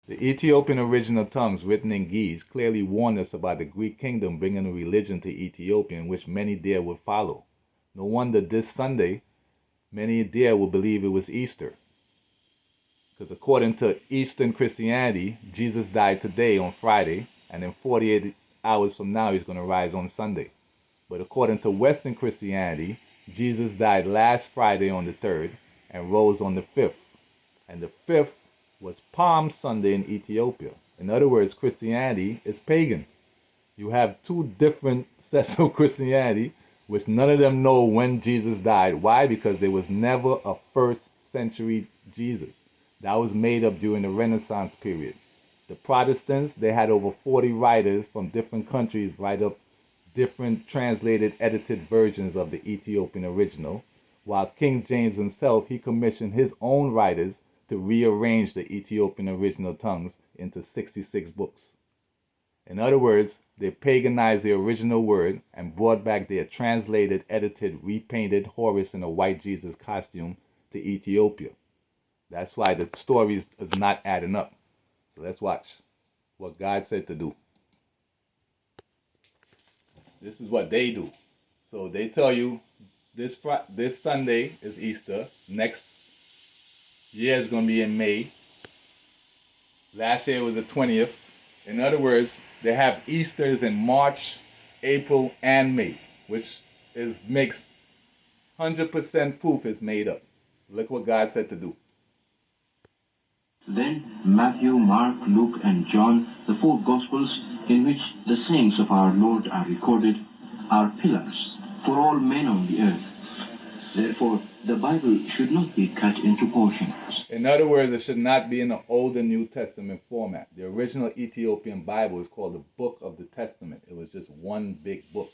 The Ethiopian original tongues written in Ge'ez clearly warn us about the Greek kingdom bringing a religion to Ethiopia in which many there would follow. No wonder this Sunday, many there will believe it was Easter. Because according to Eastern Christianity, Jesus died today on Friday, and then 48 hours from now, he's going to rise on Sunday. But according to Western Christianity, Jesus died last Friday on the 3rd and rose on the 5th. And the 5th was Palm Sunday in Ethiopia. In other words, Christianity is pagan. You have two different sets of Christianity, which none of them know when Jesus died. Why? Because there was never a first century Jesus. That was made up during the Renaissance period. The Protestants, they had over 40 writers from different countries write up different translated, edited versions of the Ethiopian original, while King James himself, he commissioned his own writers to rearrange the Ethiopian original tongues into 66 books. In other words, they paganized the original word and brought back their translated, edited, repainted Horus in a white Jesus costume to Ethiopia. That's why the stories is not adding up. So let's watch what God said to do. This is what they do. So they tell you this Sunday is Easter. Next year is going to be in May. Last year was the 20th. In other words, they have Easters in March, April, and May, which makes 100% proof is made up. Look what God said to do. Then Matthew, Mark, Luke, and John, the four Gospels in which the sayings of our Lord are recorded, are pillars for all men on the earth. Therefore, the Bible should not be cut into portions. In other words, it should not be in the Old and New Testament format. The original Ethiopian Bible is called the Book of the Testament. It was just one big book.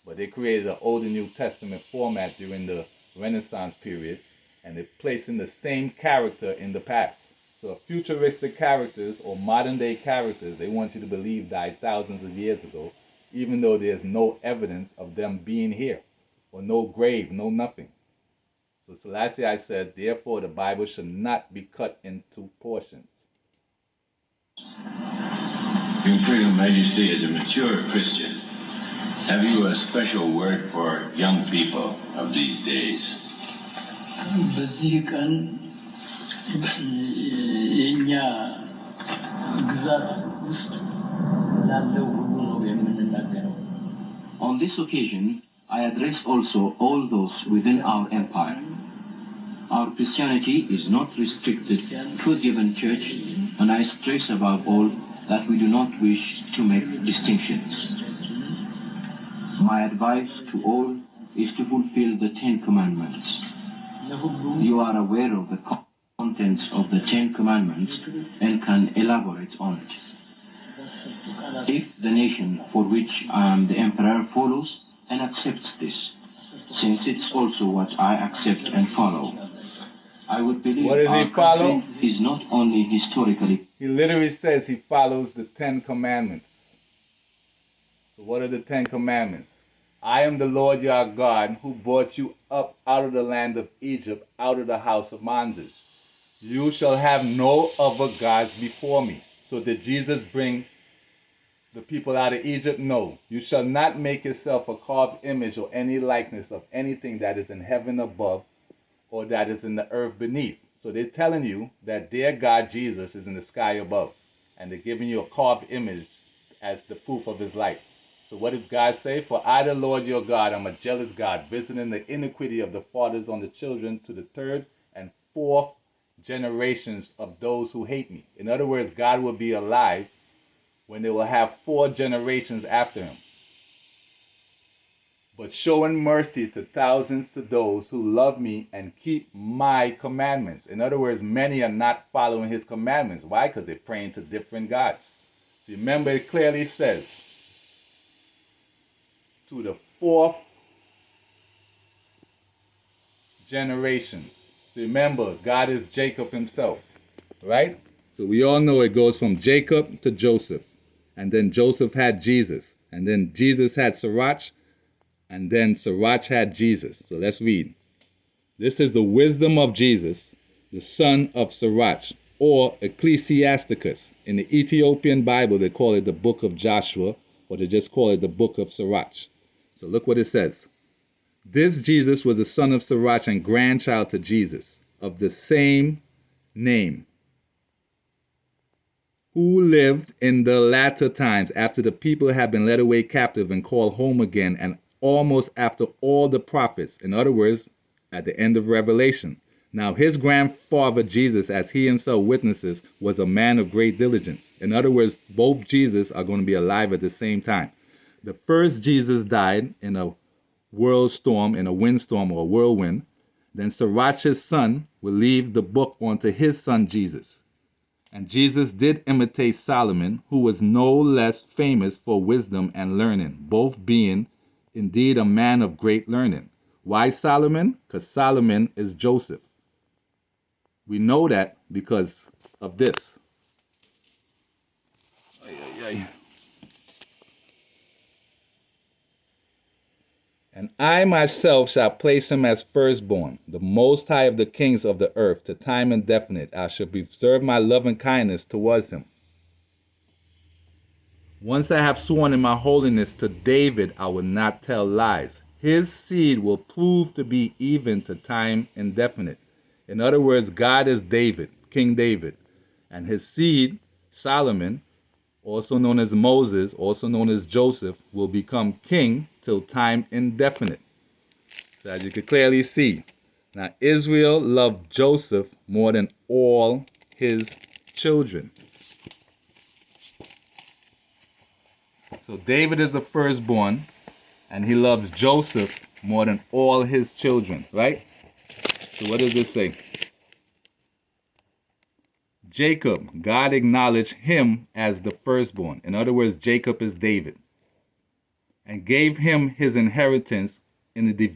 But they created an Old and New Testament format during the Renaissance period, and they placed in the same character in the past. So futuristic characters or modern day characters, they want you to believe died thousands of years ago, even though there's no evidence of them being here, or no grave, no nothing. So Selassie, I said, therefore the Bible should not be cut into portions. Your Imperial Majesty, as a mature Christian, have you a special word for young people of these days? On this occasion, I address also all those within our empire. Our Christianity is not restricted to a given church, and I stress above all that we do not wish to make distinctions. My advice to all is to fulfill the Ten Commandments. You are aware of the contents of the Ten Commandments and can elaborate on it. If the nation for which I am the emperor follows and accepts this, since it's also what I accept and follow, I would believe what does our he follow? country is not only historically... He literally says he follows the 10 Commandments. So what are the 10 Commandments? I am the Lord your God who brought you up out of the land of Egypt, out of the house of bondage. You shall have no other gods before me. So did Jesus bring the people out of Egypt? No. You shall not make yourself a carved image or any likeness of anything that is in heaven above or that is in the earth beneath. So they're telling you that their God Jesus is in the sky above, and they're giving you a carved image as the proof of his life. So what did God say? For I, the Lord your God, am a jealous God, visiting the iniquity of the fathers on the children to the third and fourth generations of those who hate me. In other words, God will be alive when they will have 4 generations after him, but showing mercy to thousands to those who love me and keep my commandments. In other words, many are not following his commandments. Why? Because they're praying to different gods. So remember, it clearly says, to the 4th generations. So remember, God is Jacob himself, right? So we all know it goes from Jacob to Joseph. And then Joseph had Jesus. And then Jesus had Sirach. And then Sirach had Jesus. So let's read. This is the wisdom of Jesus, the son of Sirach, or Ecclesiasticus. In the Ethiopian Bible, they call it the book of Joshua, or they just call it the book of Sirach. So look what it says. This Jesus was the son of Sirach and grandchild to Jesus, of the same name, who lived in the latter times after the people had been led away captive and called home again, and almost after all the prophets. In other words, at the end of Revelation. Now his grandfather Jesus, as he himself witnesses, was a man of great diligence. In other words, both Jesus are going to be alive at the same time. The first Jesus died in a world storm, in a windstorm or a whirlwind. Then Sirach's son will leave the book onto his son Jesus. And Jesus did imitate Solomon, who was no less famous for wisdom and learning, both being indeed a man of great learning. Why Solomon? Because Solomon is Joseph. We know that because of this. And I myself shall place him as firstborn, the most high of the kings of the earth, to time indefinite. I shall preserve my loving kindness towards him. Once I have sworn in my holiness to David, I will not tell lies. His seed will prove to be even to time indefinite. In other words, God is David, King David, and his seed, Solomon, also known as Moses, also known as Joseph, will become king till time indefinite. So as you can clearly see, now Israel loved Joseph more than all his children. So David is the firstborn, and he loves Joseph more than all his children, right? So what does this say? Jacob, God acknowledged him as the firstborn. In other words, Jacob is David, and gave him his inheritance in the divinity